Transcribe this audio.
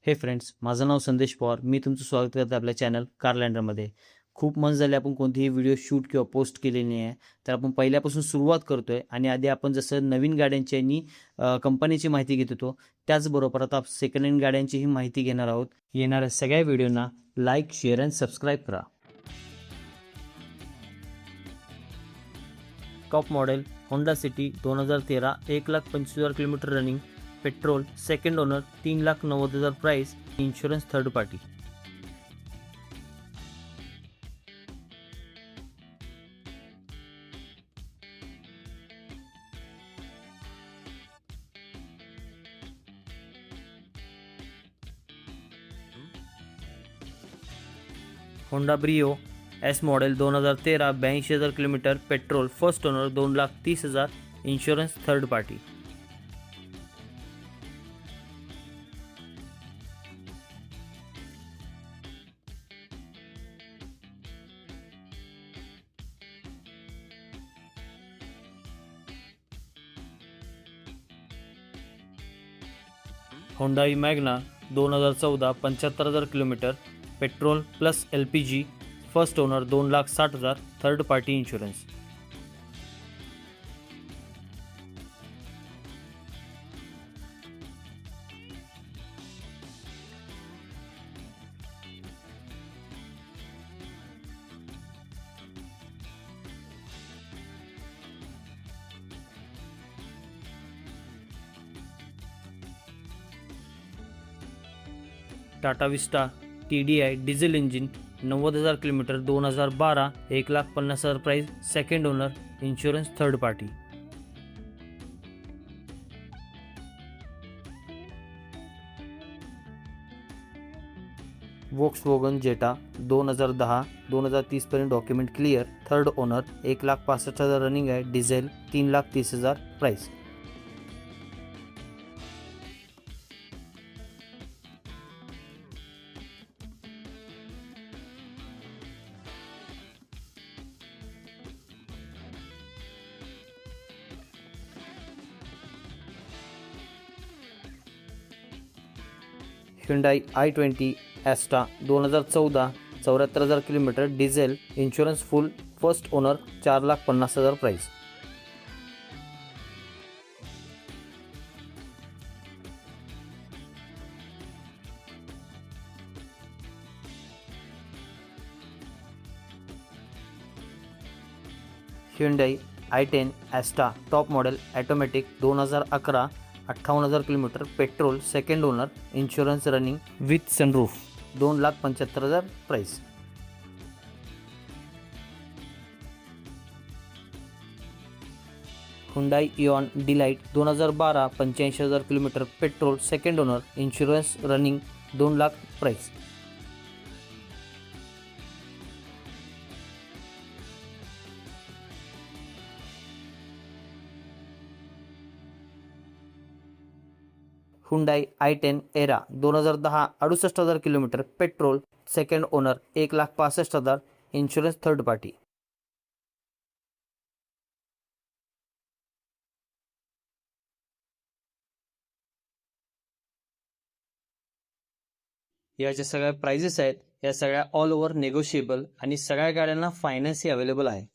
हे फ्रेंड्स, माझं नाव संदेश पवार. मी तुमचं स्वागत करतो आपल्या चॅनल कारलँडरमध्ये. खूप मंथ झाले आपण कोणतीही व्हिडिओ शूट किंवा पोस्ट केलेली नाही आहे. तर आपण पहिल्यापासून सुरुवात करतो आहे आणि आधी आपण जसं नवीन गाड्यांची आणि कंपनीची माहिती घेत होतो, त्याचबरोबर आता सेकंड हँड गाड्यांचीही माहिती घेणार आहोत. येणाऱ्या सगळ्या व्हिडिओना लाईक, शेअर आणि सबस्क्राईब करा. Top model Honda City 2013, 1,25,000 kilometre running, petrol, second owner, 3,90,000 price, insurance third party. Honda Brio S model 2013, 82,000 kilometre, petrol, first owner, 2,30,000, insurance third party. Hyundai Magna 2014, 75,000 kilometre, petrol plus LPG, first owner, 2,60,000, third party insurance. Tata Vista TDI diesel engine, 90,000 kilometre, 2012, 1,50,000 price, second owner, insurance third party. वोक्सवॅगन जेटा 2010, 2030 पर्यंत document clear, third owner, 1,65,000 running आहे, diesel, 3,30,000 price. Hyundai i20 Asta 2014, 74,000 kilometre, diesel, insurance full, first owner, 4,50,000 price. Hyundai i10 Asta top model automatic 2011, 58,000 kilometre, petrol, second owner, insurance running with sunroof, 2,75,000 price. Hyundai Eon Delight 2012, 85,000 kilometre, petrol, second owner, insurance running, 2,00,000 price. Hyundai i10 Era 2010, 68,000 kilometre, petrol, second owner, 1,65,000, insurance third party. या ज्या सगळ्या prices आहेत या सगळ्या all over negotiable आणि सगळ्या गाड्यांना फायनान्सही available आहे.